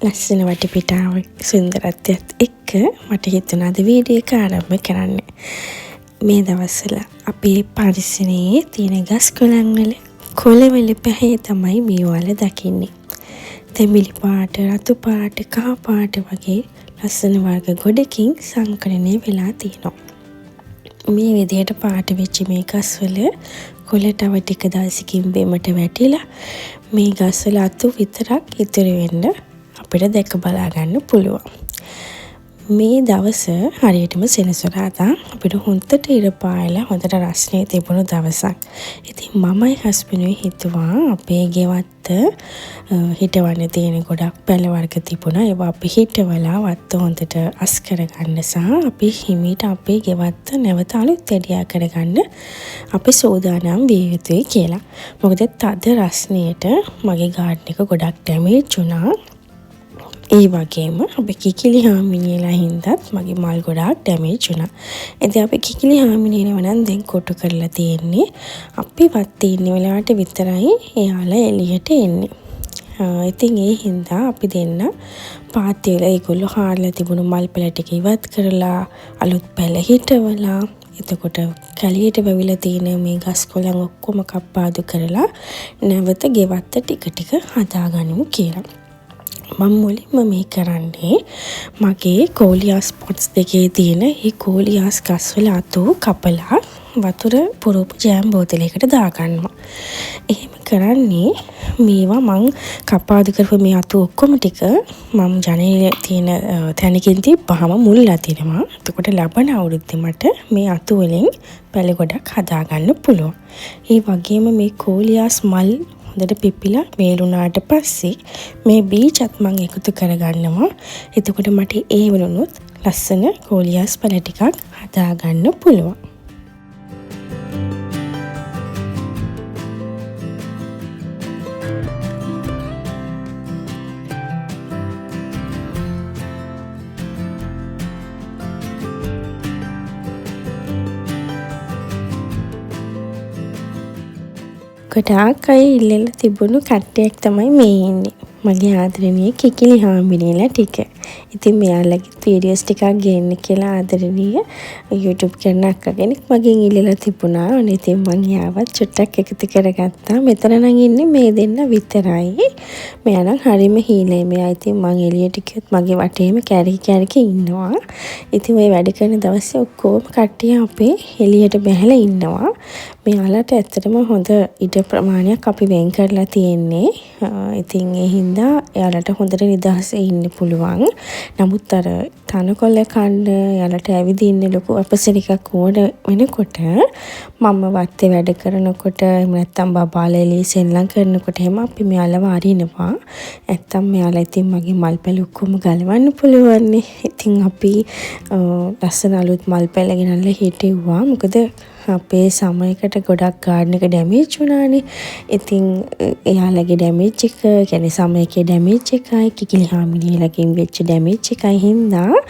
ලස්සන වටපිටාවක් සුන්දරත්වයත් එක්ක මට හිතුණා අද වීඩියෝ එක ආරම්භ කරන්න. මේ දවස්වල අපේ පරිසරයේ තියෙන ගස් කොළන් වල කොළවල පැහැ තමයි මේ වල දකින්නේ. තෙමිලි පාට, රතු පාට, කහ පාට වගේ ලස්සන වර්ග ගොඩකින් සංකලනය වෙලා තියෙනවා. මේ විදිහට පාට වෙච්ච මේ ගස්වල කොළ තව ටික දවසකින් බෙමට වැටිලා මේ ගස්වල අතු විතරක් ඉතුරු වෙන්න අපිට දැක බලා ගන්න පුළුවන්. මේ දවස හරියටම සෙනසුරාදා අපිට හොඳට ඉර පායලා හොඳට රස්නේ තිබුණු දවසක්. ඉතින් මමයි හස්බන්ඩ්ුයි හිතුවා අපේ ගෙවත්ත හිටවන්න තියෙන ගොඩක් පැල වර්ග තිබුණා. ඒවා අපි හිටවලා වත්ත හොඳට අස් කරගන්න සහ අපි හිමීට අපේ ගෙවත්ත නැවත අලුත් වැඩියා කරගන්න අපි සූදානම් විය යුතුයි කියලා. මොකද තද රස්නේට මගේ ගාඩන් එක ගොඩක් ඩැමේජ් වුණා. ඒ වගේම අපි කිකිලි හාමිනේලා හින්දත් මගේ මල් ගොඩාක් ඩැමේජ් වුණා. ඉතින් අපි කිකිලි හාමිනේනව නම් දැන් කොටු කරලා තියෙන්නේ. අපි වත්තේ ඉන්න වෙලාවට විතරයි එයාලා එළියට එන්නේ. ඉතින් ඒ හින්දා අපි දෙන්න පාත් වල ඒගොල්ලෝ හාරලා තිබුණු මල් පැල ටික ඉවත් කරලා අලුත් පැල හිටවලා එතකොට කැලියට වැවිලා තියෙන මේ ගස් කොළන් ඔක්කොම කප්පාදු කරලා නැවත ගෙවත්ත ටික ටික හදාගනිමු කියලා. මම මුලින්ම මේ කරන්නේ මගේ කෝලියාස් පොට්ස් දෙකේ තියෙන මේ කෝලියාස් ගස්වල අතු කපලා වතුර පුරවපු ජෑම් බෝතලයකට දාගන්නවා. එහෙම කරන්නේ මේවා මං කපාදු කරපු මේ අතු ඔක්කොම ටික මම ජනේලේ තියෙන තැනකින් තිබ්බහම මුල්ලා තිනවා. එතකොට ලබන අවුරුද්දේ මට මේ අතු වලින් පැල ගොඩක් හදාගන්න පුළුවන්. ඒ වගේම මේ කෝලියාස් මල් හොඳට පිපිලා වේලුණාට පස්සේ මේ බීජත් මම එකතු කරගන්නවා. එතකොට මට ඒ වලුනොත් ලස්සන කෝලියාස් පැල ටිකක් හදාගන්න පුළුවන්. ගොඩාක් අය ඉල්ලලා තිබුණු කට්ටියක් තමයි මේ ඉන්නේ. මගේ ආදරණීය කිකිලි හාමිනේලා ටික. ඉතින් මෙයාලගේ වීඩියෝස් ටිකක් ගේන්න කියලා ආදරණීය YouTube කරන අක්කා කෙනෙක් මගෙන් ඉල්ලලා තිබුණා. ඉතින් මං යාවත් චුට්ටක් එකතු කරගත්තා. මෙතන නම් ඉන්නේ මේ දෙන්න විතරයි. මෙයා නම් හරිම හීලයි. මෙයා ඉතින් මං එළියට ගියොත් මගේ වටේම කැරකි ඉන්නවා. ඉතින් ඔය වැඩ කරන දවසේ ඔක්කොම කට්ටිය අපේ එළියට බැහැලා ඉන්නවා. මෙයාලට ඇත්තටම හොඳ ඉඩ ප්‍රමාණයක් අපි වෙන් කරලා තියෙන්නේ. ඉතින් ඒ හින්දා එයාලට හොඳට නිදහසේ ඉන්න පුළුවන්. නමුත් අර තනකොළ කන්න එයාලට ඇවිදින්න ලොකු අපසරිකක් ඕන වෙනකොට මම වත්තේ වැඩ කරනකොට එහෙම නැත්නම් බබාලා එළිය සෙල්ලම් කරනකොට එහෙම අපි මෙයාලව අරිනවා. නැත්නම් මෙයාලා ඉතින් මගේ මල් පැල ඔක්කොම ගලවන්න පුළුවන් නේ. ඉතින් අපි ලස්සන අලුත් මල් පැල ගෙනල්ලා හිටෙව්වා. මොකද අපේ සමයකට ගොඩක් ගාඩන් එක ඩැමේජ් වුණානේ. ඉතින් එයාලගේ ඩැමේජ් එක කියන්නේ සමයකේ ඩැමේජ් එකයි කිකිලි හාමිනේලගෙන් වෙච්ච ඩැමේජ් එකයි හින්දා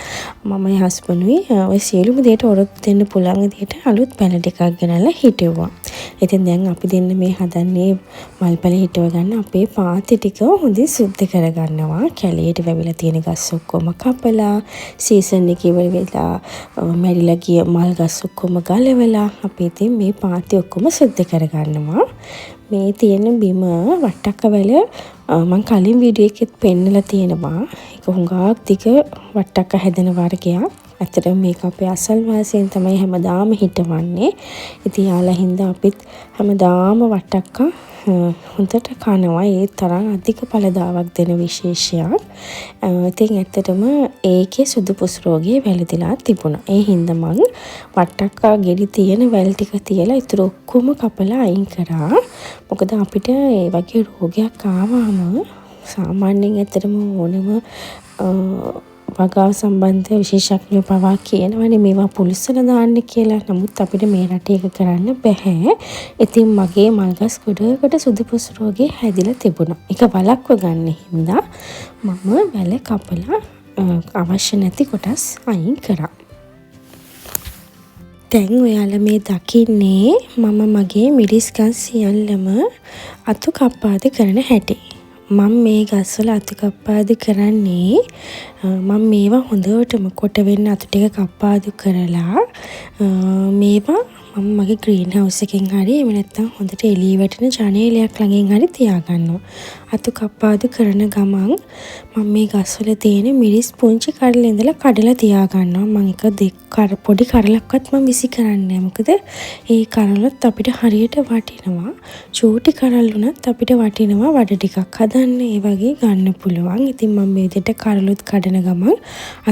මමයි හස්බන්ඩ්ුයි ඔය සියලුම දේට ඔරොත්තු දෙන්න පුළුවන් විදිහට අලුත් පැල ටිකක් ගෙනල්ලා හිටෙව්වා. ඉතින් දැන් අපි දෙන්න මේ හදන්නේ මල් පැල හිටව ගන්න අපේ පාති ටික හොඳින් සුද්ධ කරගන්නවා. කැලේට වැවිලා තියෙන ගස් ඔක්කොම කපලා සීසන් එකේ වෙලා මැරිලා ගිය මල් ගස් ඔක්කොම ගලවලා අපි ඉතින් මේ පාති ඔක්කොම සුද්ධ කරගන්නවා. මේ තියෙන බිම වට්ටක්කවල මම කලින් වීඩියෝ එකෙත් පෙන්නලා තියෙනවා. ඒක හුඟක් දිග වට්ටක්ක හැදෙන වර්ගයක්. ඇත්තටම මේක අපේ අසල්වාසීන් තමයි හැමදාම හිටවන්නේ. ඉතින් යාලා හින්දා අපිත් හැමදාම වට්ටක්ක හොඳට කනවා. ඒ තරම් අධික ඵලදාවක් දෙන විශේෂයක්. ඉතින් ඇත්තටම ඒකේ සුදු පුස් රෝගය වැළඳිලා තිබුණා. ඒ හින්දා මං වට්ටක්කා ගෙඩි තියෙන වැල් ටික තියලා ඊටු ඔක්කොම කපලා අයින් කරා. මොකද අපිට ඒ වගේ රෝගයක් ආවම සාමාන්‍යයෙන් ඇත්තටම ඕනම වගාව සම්බන්ධ විශේෂඥයෝ පවා කියනවනේ මේවා පුලිස්සලා දාන්න කියලා. නමුත් අපිට මේ රටේ ඒක කරන්න බෑ. ඉතින් මගේ මල්ගස් ගොඩකට සුදුපුස් රෝගේ හැදිලා තිබුණා. ඒක වළක්ව ගන්න හින්දා මම වැල කපලා අවශ්‍ය නැති කොටස් අයින් කරා. දැන් ඔයාලා මේ දකින්නේ මම මගේ මිරිස් ගස් සියල්ලම අතු කප්පාද කරන හැටි. මම මේ ගස්වල අතු කප්පාදු කරන්නේ මම මේවා හොඳටම කොට වෙන්න අතු ටික කප්පාදු කරලා මේවා මම මගේ ග්‍රීන් හවුස් එකෙන් හරි එහෙම නැත්නම් හොඳට එළිය වැටෙන ජනේලයක් ළඟින් හරි තියාගන්නවා. අතු කප්පාදු කරන ගමන් මම මේ ගස්වල තියෙන මිරිස් පුංචි කඩල ඉඳලා කඩලා තියාගන්නවා. මම එක පොඩි කඩලක්වත් මම විසි කරන්නේ නැහැ. මොකද ඒ කඩලත් අපිට හරියට වටිනවා. චූටි කඩල් වුණත් අපිට වටිනවා වඩ ටිකක් හදන්න ඒ වගේ ගන්න පුළුවන්. ඉතින් මම මේ විදිහට කඩලුත් කඩන ගමන්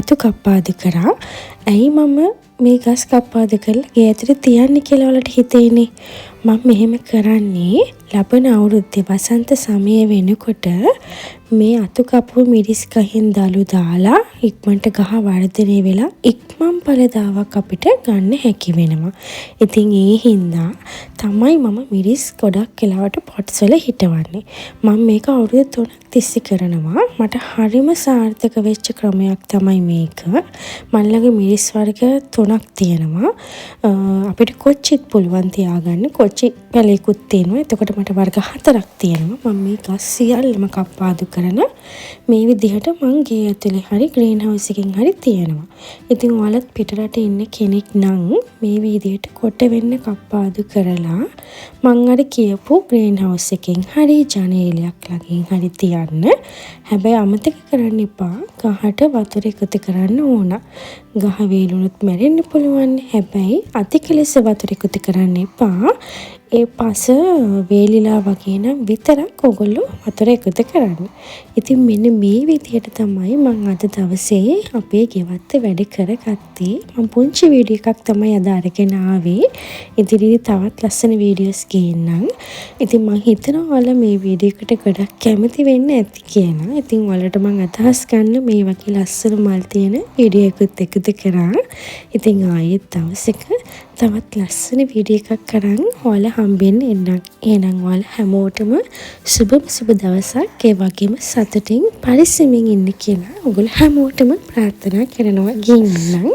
අතු කප්පාදු කරා. ඇයි මම මේ ගස් කප්පාදු කරලා ගේ ඇතුලේ තියන්නේ කියලා වලට හිතෙන්නේ. මම මෙහෙම කරන්නේ ලබන අවුරුද්දේ වසන්ත සමය වෙනකොට මේ අතු කපපු මිරිස් ගහෙන් දළු දාලා ඉක්මනට ගහ වර්ධනය වෙලා ඉක්මන් ඵලදාවක් අපිට ගන්න හැකි වෙනවා. ඉතින් ඒ හින්දා තමයි මම මිරිස් ගොඩක් වෙලාවට පොට්ස් වල හිටවන්නේ. මම මේක අවුරුදු 3ක් තිස්සේ කරනවා. මට හරිම සාර්ථක වෙච්ච ක්‍රමයක් තමයි මේක. මන් ළඟ මිරිස් වර්ග 3ක් තියෙනවා. අපිට කොච්චිත් පුළුවන් තියාගන්න. කොච්චි පැලයකුත් තියෙනවා. එතකොට මට වර්ග 4ක් තියෙනවා. මම මේ ගස් සියල්ලම කප්පාදු කරන මේ විදිහට මං ගේ ඇතුලේ හරි ග්‍රීන් හවුස් එකකින් හරි තියෙනවා. ඉතින් ඔයාලත් පිටරට ඉන්න කෙනෙක් නම් මේ විදිහට කොට වෙන්න කප්පාදු කරලා මං අර කියපු ග්‍රීන් හවුස් එකකින් හරි ජනේලයක් ළඟින් හරි තියන්න. හැබැයි අමතක කරන්න එපා ගහට වතුර එකතු කරන්න ඕන. ගහ වේලුනොත් මැරෙන්න පුළුවන්. හැබැයි අධික ලෙස වතුර එකතු කරන්න එපා. ඒ පස වේලිලා වගේ නම් විතරක් ඔයගොල්ලෝ වතුර එකතු කරන්න. ඉතින් මෙන්න මේ විදිහට තමයි මම අද දවසේ අපේ ගෙවත්තේ වැඩ කරගත්තේ. මම පුංචි වීඩියෝ එකක් තමයි අද අරගෙන ආවේ. ඉදිරියේ තවත් ලස්සන වීඩියෝස් ගේන්නම්. ඉතින් මම හිතනවා ඔයාලා මේ වීඩියෝ එකට ගොඩක් කැමති වෙන්න ඇති කියලා. ඉතින් ඔයාලට මම අදහස් ගන්න මේ වගේ ලස්සන මල් තියෙන වීඩියෝ එකත් එකතු කරා. ඉතින් ආයෙත් දවසක තවත් ලස්සන වීඩියෝ එකක් කරන් ඔයාලා හම්බෙන්න එන්නම්. එහෙනම් ඔයාලා හැමෝටම සුබ දවසක්. ඒ වගේම සතුටින් පරිස්සමින් ඉන්න කියලා ඔයගොල්ලෝ හැමෝටම ප්‍රාර්ථනා කරනවා. ගින්නම්.